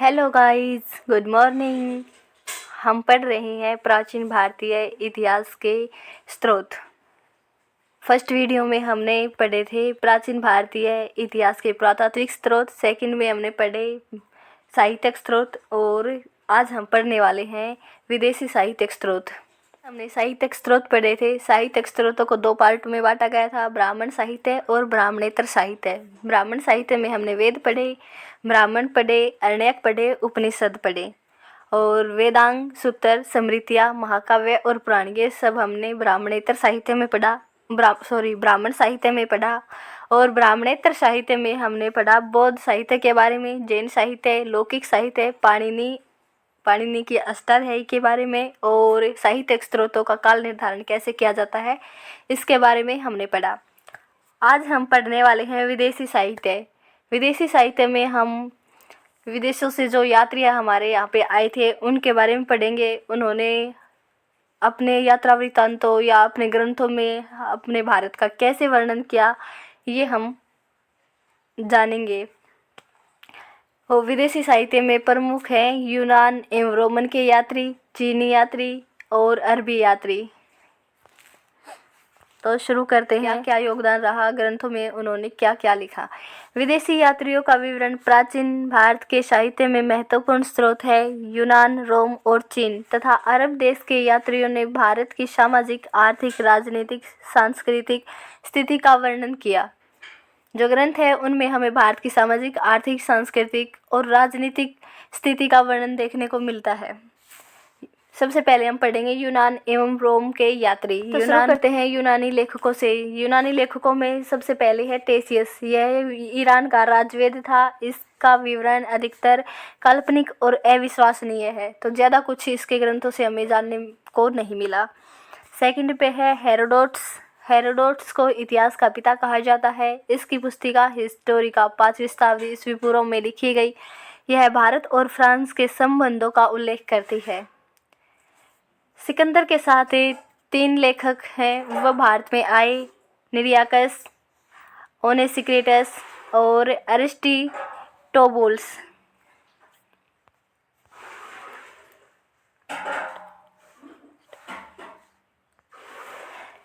Hello guys, good morning. हम पढ़ रहे हैं प्राचीन भारतीय इतिहास के स्रोत। फर्स्ट वीडियो में हमने पढ़े थे प्राचीन भारतीय इतिहास के पुरातात्विक स्रोत। सेकंड में हमने पढ़े साहित्यिक स्रोत और आज हम पढ़ने वाले हैं विदेशी साहित्यिक स्रोत। हमने साहित्यिक स्रोत पढ़े थे। साहित्यिक स्रोतों को दो पार्ट में बांटा गया था, ब्राह्मण साहित्य और ब्राह्मणेतर साहित्य। ब्राह्मण साहित्य में हमने वेद पढ़े, ब्राह्मण पढ़े, अरण्यक पढ़े, उपनिषद पढ़े और वेदांग, सूत्र, स्मृतियाँ, महाकाव्य और पुराण ये सब हमने ब्राह्मणेतर साहित्य में पढ़ा। ब्राह्मण साहित्य में पढ़ा। और ब्राह्मणेतर साहित्य में हमने पढ़ा बौद्ध साहित्य के बारे में, जैन साहित्य, लौकिक साहित्य, पाणिनि की अष्टाध्यायी के बारे में और साहित्यिक स्रोतों का काल निर्धारण कैसे किया जाता है इसके बारे में हमने पढ़ा। आज हम पढ़ने वाले हैं विदेशी साहित्य। विदेशी साहित्य में हम विदेशों से जो यात्री हमारे यहाँ पे आए थे उनके बारे में पढ़ेंगे। उन्होंने अपने यात्रा वृत्तांतों या अपने ग्रंथों में अपने भारत का कैसे वर्णन किया ये हम जानेंगे। और विदेशी साहित्य में प्रमुख हैं यूनान एवं रोमन के यात्री, चीनी यात्री और अरबी यात्री। तो शुरू करते हैं। क्या योगदान रहा ग्रंथों में, उन्होंने क्या क्या लिखा। विदेशी यात्रियों का विवरण प्राचीन भारत के साहित्य में महत्वपूर्ण स्रोत है। यूनान, रोम और चीन तथा अरब देश के यात्रियों ने भारत की सामाजिक, आर्थिक, राजनीतिक, सांस्कृतिक स्थिति का वर्णन किया। जो ग्रंथ है उनमें हमें भारत की सामाजिक, आर्थिक, सांस्कृतिक और राजनीतिक स्थिति का वर्णन देखने को मिलता है। सबसे पहले हम पढ़ेंगे यूनान एवं रोम के यात्री। तो शुरू करते हैं यूनानी लेखकों से। यूनानी लेखकों में सबसे पहले है टेसियस। यह ईरान का राजवेद था। इसका विवरण अधिकतर काल्पनिक और अविश्वसनीय है, तो ज़्यादा कुछ इसके ग्रंथों से हमें जानने को नहीं मिला। सेकंड पे है हेरोडोटस। हेरोडोटस को इतिहास का पिता कहा जाता है। इसकी पुस्तिका हिस्टोरिका 5वीं शताब्दी ईस्वी पूर्व में लिखी गई। यह भारत और फ्रांस के संबंधों का उल्लेख करती है। सिकंदर के साथ 3 लेखक हैं, वह भारत में आए, निरियाकस, ओनेसिक्रिटस और अरिस्टोबुलस।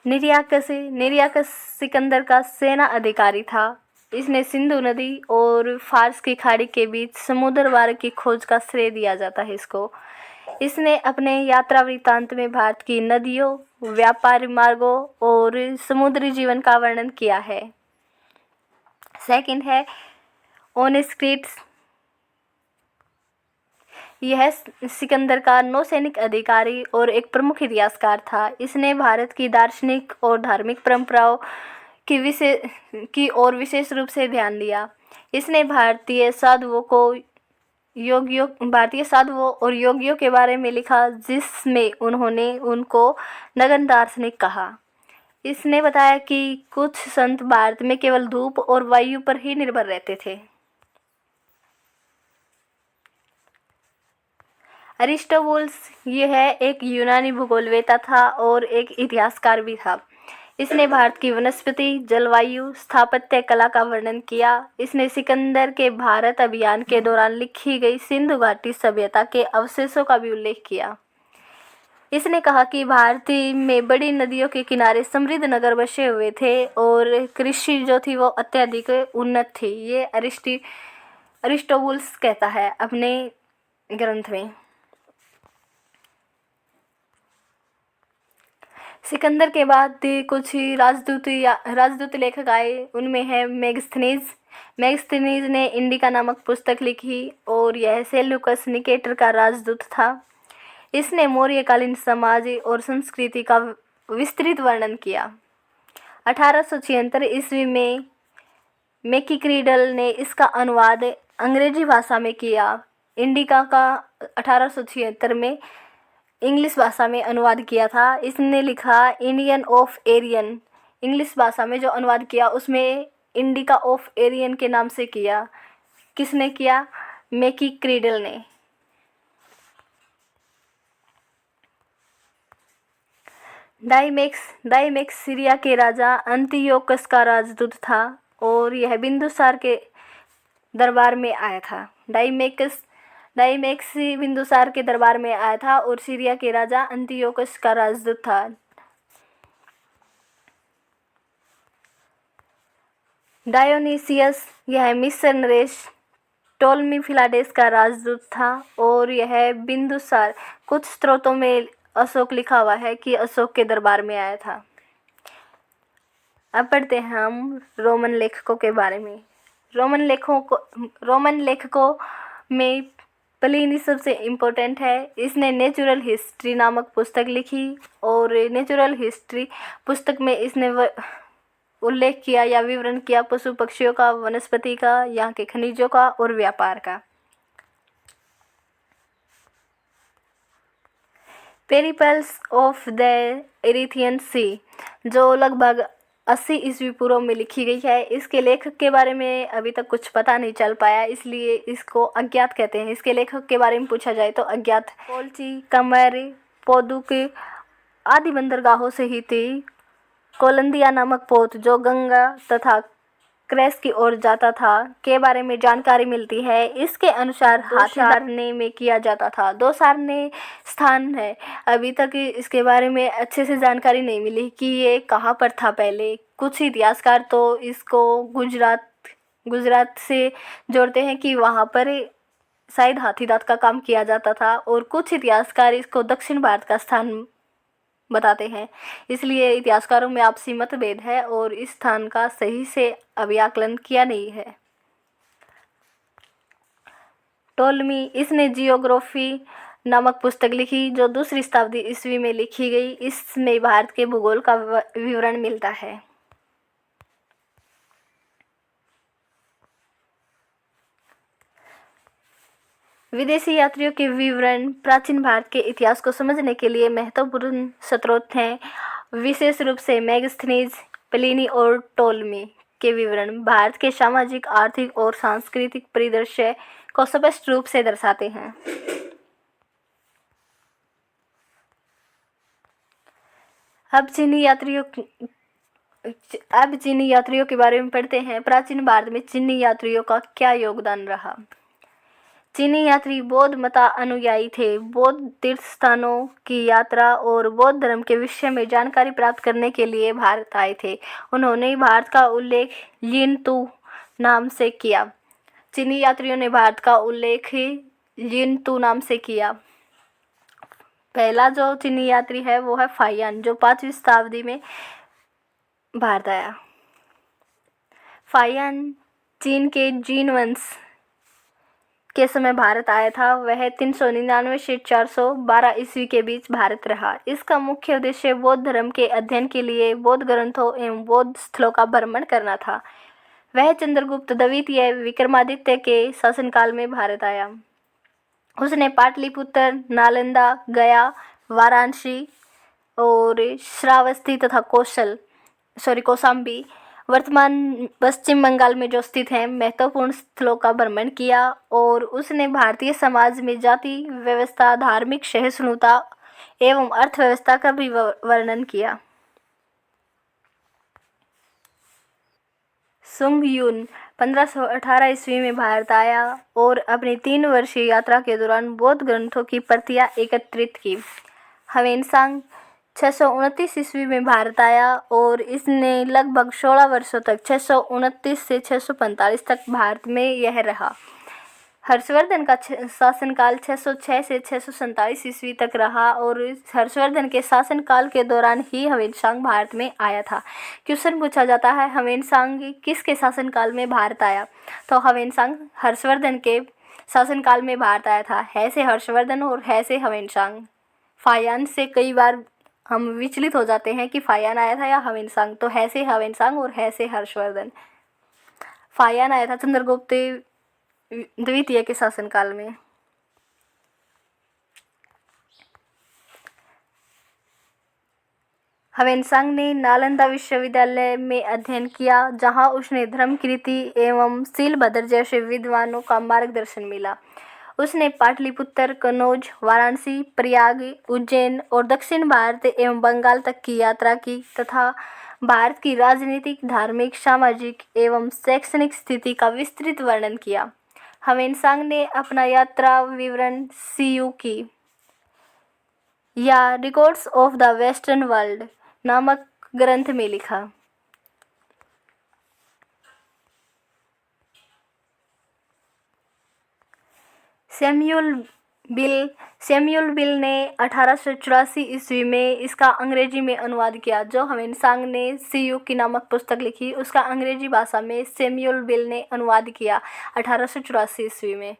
निरियाकस सिकंदर का सेना अधिकारी था। इसने सिंधु नदी और फारस की खाड़ी के बीच समुद्र मार्ग की खोज का श्रेय दिया जाता है इसको। इसने अपने यात्रा वृत्तांत में भारत की नदियों, व्यापार मार्गों और समुद्री जीवन का वर्णन किया है। सेकंड है ओनेस्क्रिट्स। यह सिकंदर का नौसैनिक अधिकारी और एक प्रमुख इतिहासकार था। इसने भारत की दार्शनिक और धार्मिक परंपराओं की ओर विशेष रूप से ध्यान दिया। इसने भारतीय साधुओं और योगियों के बारे में लिखा, जिसमें उन्होंने उनको नगण्य दार्शनिक कहा। इसने बताया कि कुछ संत भारत में केवल धूप और वायु पर ही निर्भर रहते थे। अरिस्टोबुलस यह एक यूनानी भूगोलवेत्ता था और एक इतिहासकार भी था। इसने भारत की वनस्पति, जलवायु, स्थापत्य कला का वर्णन किया। इसने सिकंदर के भारत अभियान के दौरान लिखी गई सिंधु घाटी सभ्यता के अवशेषों का भी उल्लेख किया। इसने कहा कि भारत में बड़ी नदियों के किनारे समृद्ध नगर बसे हुए थे और कृषि जो थी वो अत्यधिक उन्नत थी। ये अरिस्टोबुलस कहता है अपने ग्रंथ में। सिकंदर के बाद कुछ राजदूत लेखक आए। उनमें है मेगस्थनीज। मेगस्थनीज ने इंडिका नामक पुस्तक लिखी और यह सेल्यूकस निकेटर का राजदूत था। इसने मौर्यकालीन समाज और संस्कृति का विस्तृत वर्णन किया। 1876 ईस्वी में मैकीक्रीडल ने इसका अनुवाद अंग्रेजी भाषा में किया। इंडिका का 1876 में इंग्लिश भाषा में अनुवाद किया था। इसने लिखा इंडियन ऑफ एरियन। इंग्लिश भाषा में जो अनुवाद किया उसमें इंडिका ऑफ एरियन के नाम से किया। किसने किया? मैकीक्रीडल ने। डाइमेक्स सीरिया के राजा अंतियोकस का राजदूत था और यह बिंदुसार के दरबार में आया था। डाइमेक्स बिंदुसार के दरबार में आया था और सीरिया के राजा अंतियोकस का राजदूत था। डायोनीसियस यह मिस्र नरेश टोलमी फिलाडेस का राजदूत था और यह बिंदुसार, कुछ स्रोतों में अशोक लिखा हुआ है कि अशोक के दरबार में आया था। अब पढ़ते हैं हम रोमन लेखकों के बारे में। रोमन लेखकों में प्लिनी सबसे इम्पोर्टेंट है। इसने नेचुरल हिस्ट्री नामक पुस्तक लिखी और नेचुरल हिस्ट्री पुस्तक में इसने उल्लेख किया या विवरण किया पशु पक्षियों का, वनस्पति का, यहाँ के खनिजों का और व्यापार का। पेरिपल्स ऑफ द एरिथियन सी, जो लगभग 80 ईस्वी पूर्व में लिखी गई है। इसके लेखक के बारे में अभी तक कुछ पता नहीं चल पाया, इसलिए इसको अज्ञात कहते हैं। इसके लेखक के बारे में पूछा जाए तो अज्ञात। पोल्ची, कमर, पोदुक आदि बंदरगाहों से ही थी। कोलंदिया नामक पोत जो गंगा तथा क्रेस की ओर जाता था के बारे में जानकारी मिलती है। इसके अनुसार हाथी सारने में किया जाता था। 2 सारने स्थान है, अभी तक इसके बारे में अच्छे से जानकारी नहीं मिली कि ये कहाँ पर था पहले। कुछ इतिहासकार तो इसको गुजरात से जोड़ते हैं कि वहाँ पर शायद हाथी दांत का काम किया जाता था और कुछ इतिहासकार इसको दक्षिण भारत का स्थान बताते हैं। इसलिए इतिहासकारों में आपसी मतभेद है और इस स्थान का सही से अभी आकलन किया नहीं है। टोलमी, इसने जियोग्राफी नामक पुस्तक लिखी जो 2री शताब्दी ईस्वी में लिखी गई। इसमें भारत के भूगोल का विवरण मिलता है। विदेशी यात्रियों के विवरण प्राचीन भारत के इतिहास को समझने के लिए महत्वपूर्ण स्रोत हैं। विशेष रूप से मेगास्थनीज, प्लिनी और टोलमी के विवरण भारत के सामाजिक, आर्थिक और सांस्कृतिक परिदृश्य को स्पष्ट रूप से दर्शाते हैं। अब चीनी यात्रियों के बारे में पढ़ते हैं। प्राचीन भारत में चीनी यात्रियों का क्या योगदान रहा। चीनी यात्री बौद्ध मत अनुयायी थे। बौद्ध तीर्थ स्थानों की यात्रा और बौद्ध धर्म के विषय में जानकारी प्राप्त करने के लिए भारत आए थे। उन्होंने भारत का उल्लेख लिनतू नाम से किया। चीनी यात्रियों ने भारत का उल्लेख लिनतू नाम से किया। पहला जो चीनी यात्री है वो है फाहियान, जो 5वीं शताब्दी में भारत आया। फाहियान चीन के जीन वंश के समय भारत आया था। वह 399 से 412 ईस्वी के बीच भारत रहा। इसका मुख्य उद्देश्य बौद्ध धर्म के अध्ययन के लिए बौद्ध ग्रंथों एवं बौद्ध स्थलों का भ्रमण करना था। वह चंद्रगुप्त द्वितीय विक्रमादित्य के शासनकाल में भारत आया। उसने पाटलिपुत्र, नालंदा, गया, वाराणसी और श्रावस्ती तथा कौशाम्बी वर्तमान पश्चिम बंगाल में जो स्थित हैं महत्वपूर्ण स्थलों का भ्रमण किया और उसने भारतीय समाज में जाति व्यवस्था, धार्मिक सहिष्णुता एवं अर्थव्यवस्था का भी वर्णन किया। सुंग युन 1518 ईस्वी में भारत आया और अपनी 3 वर्षीय यात्रा के दौरान बौद्ध ग्रंथों की प्रतियां एकत्रित की। ह्वेनसांग 629 ईस्वी में भारत आया और इसने लगभग 16 वर्षों तक 629 से 645 तक भारत में यह रहा। हर्षवर्धन का शासनकाल 606 से 647 ईस्वी तक रहा और हर्षवर्धन के शासनकाल के दौरान ही ह्वेनसांग भारत में आया था। क्वेश्चन पूछा जाता है ह्वेनसांग किसके शासनकाल में भारत आया, तो ह्वेनसांग हर्षवर्धन के शासनकाल में भारत आया था। है से हर्षवर्धन और है से ह्वेनसांग। फाहियान से कई बार हम विचलित हो जाते हैं कि फाहियान आया था या ह्वेनसांग, तो है से ह्वेनसांग और है से हर्षवर्धन। फाहियान आया था चंद्रगुप्त द्वितीय के शासनकाल में। ह्वेनसांग ने नालंदा विश्वविद्यालय में अध्ययन किया, जहां उसने धर्मकीर्ति एवं शीलभद्र जैसे विद्वानों का मार्गदर्शन मिला। उसने पाटलिपुत्र, कनौज, वाराणसी, प्रयाग, उज्जैन और दक्षिण भारत एवं बंगाल तक की यात्रा की तथा भारत की राजनीतिक, धार्मिक, सामाजिक एवं शैक्षणिक स्थिति का विस्तृत वर्णन किया। ह्वेनसांग ने अपना यात्रा विवरण सीयू की या records of the western world नामक ग्रंथ में लिखा। सैमुअल बिल ने 1884 ईस्वी में इसका अंग्रेजी में अनुवाद किया। जो ह्वेनसांग ने सीयू की नामक पुस्तक लिखी, उसका अंग्रेजी भाषा में सैमुअल बिल ने अनुवाद किया 1884 ईस्वी में।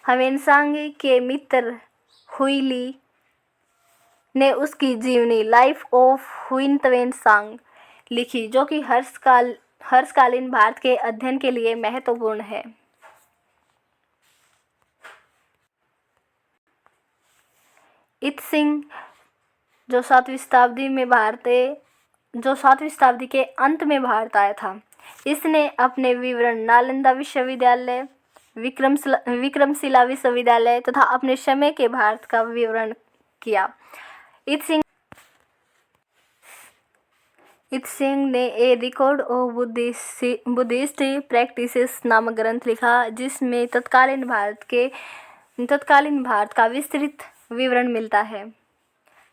ह्वेनसांग के मित्र हुई ली ने उसकी जीवनी लाइफ ऑफ हुइन त्वेनसांग लिखी, जो कि हर्षकालीन भारत के अध्ययन के लिए महत्वपूर्ण है। इत सिंह जो 7वीं शताब्दी के अंत में भारत आया था, इसने अपने विवरण नालंदा विश्वविद्यालय, विक्रमशिला विश्वविद्यालय तथा अपने समय के भारत का विवरण किया। इत सिंह ने ए रिकॉर्ड ऑफ बुद्धिस्ट प्रैक्टिसेस नामक ग्रंथ लिखा, जिसमें तत्कालीन भारत का विस्तृत विवरण मिलता है।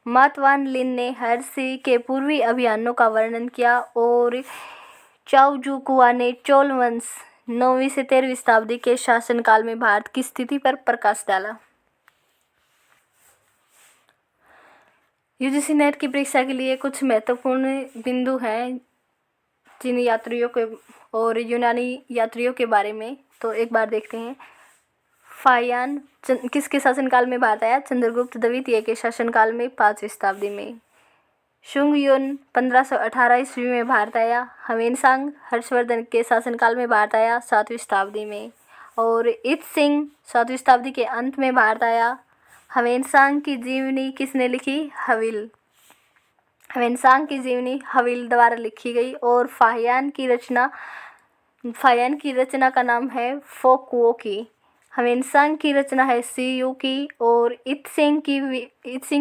मात वान लिन ने हर्षी के पूर्वी अभियानों का वर्णन किया और चाओजुकुआ ने चोल वंश 9वीं से 13वीं शताब्दी के शासनकाल में भारत की स्थिति पर प्रकाश डाला। यूजीसी नेट की परीक्षा के लिए कुछ महत्वपूर्ण बिंदु हैं चीनी यात्रियों के और यूनानी यात्रियों के बारे में, तो एक बार देखते हैं। फाहियान किसके शासनकाल में भारत आया? चंद्रगुप्त द्वितीय के शासनकाल में 5वीं शताब्दी में। शुंगयुन 1518 ईस्वी में भारत आया। ह्वेनसांग हर्षवर्धन के शासनकाल में भारत आया 7वीं शताब्दी में। और इत सिंह 7वीं शताब्दी के अंत में भारत आया। ह्वेनसांग की जीवनी किसने लिखी? ह्वेनसांग की जीवनी हविल द्वारा लिखी गई। और फाहियान की रचना का नाम है फोकुओ की। ह्वेनसांग की रचना है सीयू की। और इत सिंह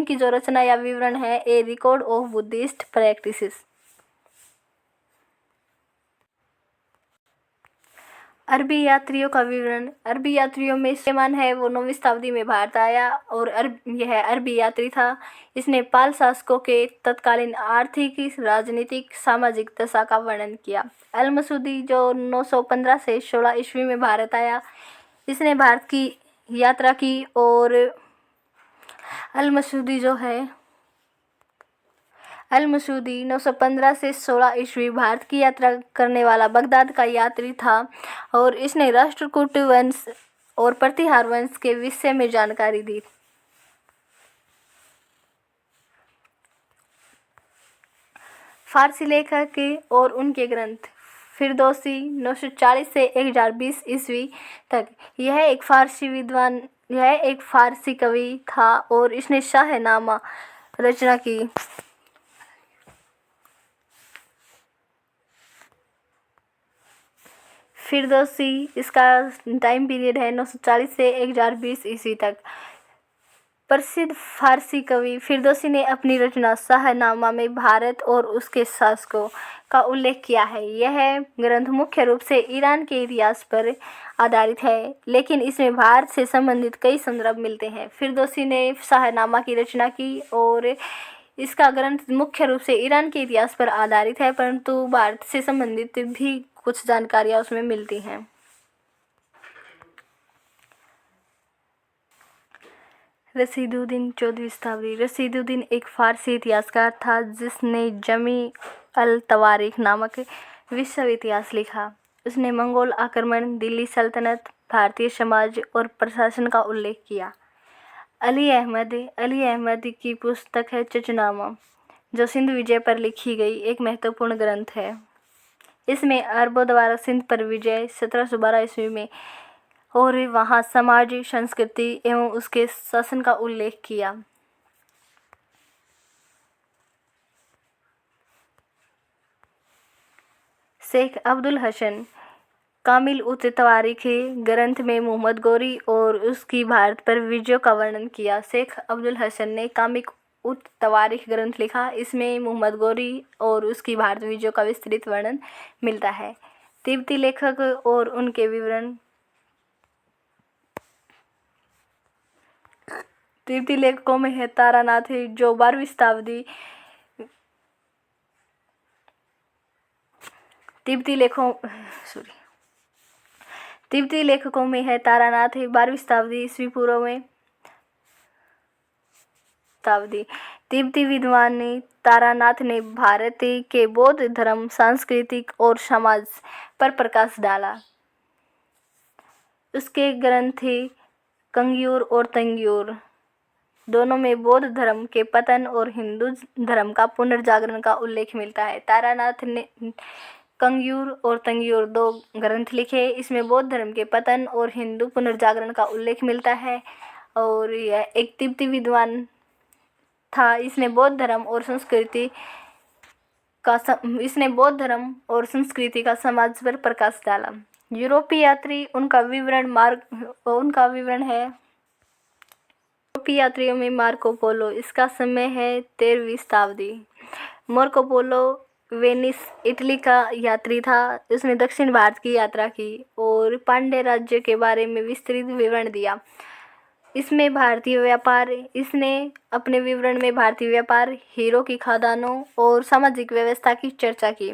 की जो रचना या विवरण है ए रिकॉर्ड ऑफ बुद्धिस्ट प्रैक्टिसेस। अरबी यात्रियों का विवरण। अरबी यात्रियों में सुलेमान है, वो 9वीं शताब्दी में भारत आया और यह अरबी यात्री था। इसने पाल शासकों के तत्कालीन आर्थिक, राजनीतिक, सामाजिक दशा का वर्णन किया। अल मसूदी जो 915 से 16 ईस्वी में भारत आया, इसने भारत की यात्रा की। और अल मसूदी 915 से 16 ईस्वी भारत की यात्रा करने वाला बगदाद का यात्री था और इसने राष्ट्रकूट वंश और प्रतिहार वंश के विषय में जानकारी दी। फारसी लेखक और उनके ग्रंथ। फिरदौसी 940 से 1020 ईस्वी तक। यह एक फारसी कवि था और इसने शाहनामा रचना की। फिरदौसी, इसका टाइम पीरियड है 940 से 1020 ईस्वी तक। प्रसिद्ध फारसी कवि फिरदौसी ने अपनी रचना शाहनामा में भारत और उसके शासकों का उल्लेख किया है। यह ग्रंथ मुख्य रूप से ईरान के इतिहास पर आधारित है, लेकिन इसमें भारत से संबंधित कई संदर्भ मिलते हैं। फिरदौसी ने शाहनामा की रचना की और इसका ग्रंथ मुख्य रूप से ईरान के इतिहास पर आधारित है, परंतु भारत से संबंधित भी कुछ जानकारियाँ उसमें मिलती हैं। रशीदुद्दीन 14वीं शताब्दी। रशीदुद्दीन एक फारसी इतिहासकार था जिसने जमी अल तवारीख नामक विश्व इतिहास लिखा। उसने मंगोल आक्रमण, दिल्ली सल्तनत, भारतीय समाज और प्रशासन का उल्लेख किया। अली अहमद की पुस्तक है चचनामा, जो सिंध विजय पर लिखी गई एक महत्वपूर्ण ग्रंथ है। इसमें अरबों द्वारा सिंध पर विजय 1712 ईस्वी में और वहाँ समाज, संस्कृति एवं उसके शासन का उल्लेख किया। शेख अब्दुल हसन कामिल उत तवारीख ग्रंथ में मोहम्मद गौरी और उसकी भारत पर विजयों का वर्णन किया। शेख अब्दुल हसन ने कामिल उत तवारीख ग्रंथ लिखा। इसमें मोहम्मद गौरी और उसकी भारत विजयों का विस्तृत वर्णन मिलता है। तिब्बती लेखक और उनके विवरण। तिब्बती लेखकों में है तारानाथ है जो 12वीं शताब्दी तिब्बती लेखकों में है तारानाथ है 12वीं शताब्दी ईस्वी पूर्व में तिब्बती विद्वान तारानाथ ने भारत के बौद्ध धर्म, सांस्कृतिक और समाज पर प्रकाश डाला। उसके ग्रंथ कंग्यूर और तंग्यूर दोनों में बौद्ध धर्म के पतन और हिंदू धर्म का पुनर्जागरण का उल्लेख मिलता है। तारानाथ ने कंग्यूर और तंग्यूर 2 ग्रंथ लिखे। इसमें बौद्ध धर्म के पतन और हिंदू पुनर्जागरण का उल्लेख मिलता है। और यह एक तिब्बती विद्वान था। इसने बौद्ध धर्म और संस्कृति का समाज पर प्रकाश डाला। यूरोपीय यात्री उनका विवरण है। यूरोपीय यात्रियों में मार्को पोलो, इसका समय है 13वीं शताब्दी। मार्को पोलो वेनिस, इटली का यात्री था। उसने दक्षिण भारत की यात्रा की और पांड्य राज्य के बारे में विस्तृत विवरण दिया। इसने अपने विवरण में भारतीय व्यापार, हीरो की खदानों और सामाजिक व्यवस्था की चर्चा की।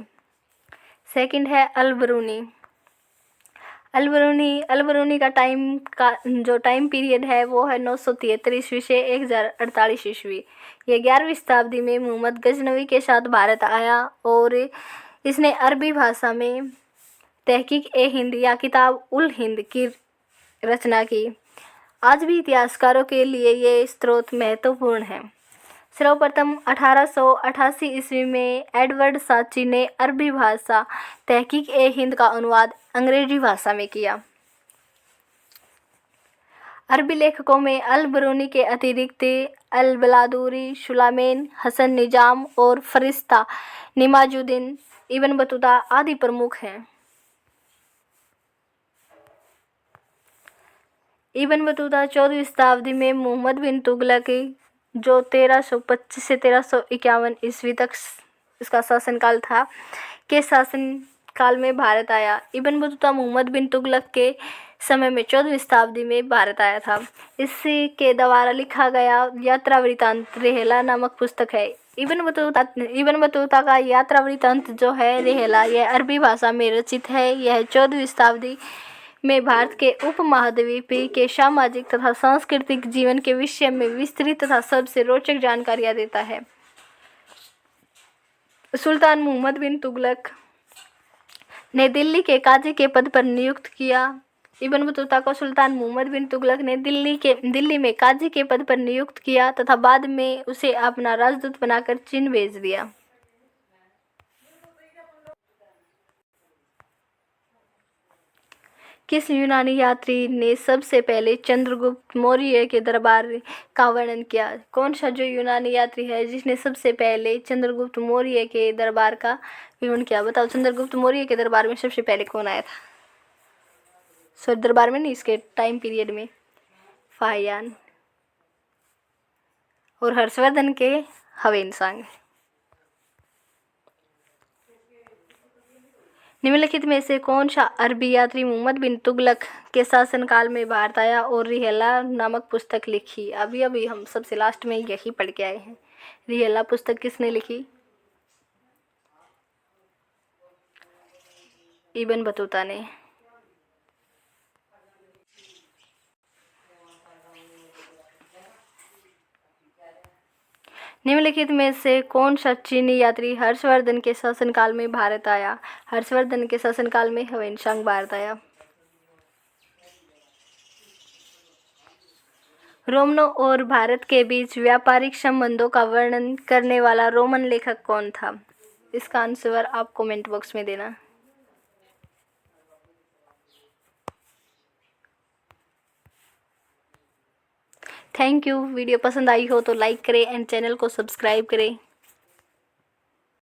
सेकंड है अल-बरूनी का टाइम पीरियड है वो है 973 ईस्वी से 1048 ईस्वी। ये 11वीं शताब्दी में मोहम्मद गजनवी के साथ भारत आया और इसने अरबी भाषा में तहकीक-ए-हिंद या किताब उल हिंद की रचना की। आज भी इतिहासकारों के लिए ये स्रोत महत्वपूर्ण है। सर्वप्रथम 1888 ईस्वी में एडवर्ड साची ने अरबी भाषा तहकीक-ए-हिंद का अनुवाद अंग्रेजी भाषा में किया। अरबी लेखकों में अल-बरूनी के अतिरिक्त अल-बलादूरी, सुलेमान, हसन निजाम और फरिश्ता निमाजुद्दीन, इब्न बतूता आदि प्रमुख हैं। इब्न बतूता 14वीं शताब्दी में मोहम्मद बिन तुगलक, जो 1325 से 1351 ईस्वी तक इसका शासनकाल था, के शासनकाल में भारत आया। इब्न बतूता मोहम्मद बिन तुगलक के समय में 14वीं शताब्दी में भारत आया था। इसके द्वारा लिखा गया यात्रा वृत्तांत रेहला नामक पुस्तक है। इब्न बतूता का यात्रा वृत्तांत जो है रेहला, यह अरबी भाषा में रचित है। यह 14वीं शताब्दी में भारत के उपमहाद्वीप के सामाजिक तथा सांस्कृतिक जीवन के विषय में विस्तृत तथा सबसे रोचक जानकारियां देता है। सुल्तान मोहम्मद बिन तुगलक ने दिल्ली के काजी के पद पर नियुक्त किया। इब्न बतूता को सुल्तान मोहम्मद बिन तुगलक ने दिल्ली में काजी के पद पर नियुक्त किया तथा बाद में उसे अपना राजदूत बनाकर चीन भेज दिया। किस यूनानी यात्री ने सबसे पहले चंद्रगुप्त मौर्य के दरबार का वर्णन किया? कौन सा जो यूनानी यात्री है जिसने सबसे पहले चंद्रगुप्त मौर्य के दरबार का विवरण किया? बताओ, चंद्रगुप्त मौर्य के दरबार में सबसे पहले कौन आया था? सॉरी, दरबार में नहीं, इसके टाइम पीरियड में फाहियान और हर्षवर्धन के हवेनसांग। निम्नलिखित में से कौन सा अरबी यात्री मोहम्मद बिन तुगलक के शासनकाल में भारत आया और रिहला नामक पुस्तक लिखी? अभी हम सबसे लास्ट में यही पढ़ के आए हैं। रिहला पुस्तक किसने लिखी? इब्न बतूता ने। निम्नलिखित में से कौन सा चीनी यात्री हर्षवर्धन के शासनकाल में भारत आया? हर्षवर्धन के शासनकाल में ह्वेनसांग भारत आया। रोमनों और भारत के बीच व्यापारिक संबंधों का वर्णन करने वाला रोमन लेखक कौन था? इसका आंसर आप कमेंट बॉक्स में देना। Thank you. वीडियो पसंद आई हो तो लाइक करें एंड चैनल को सब्सक्राइब करें।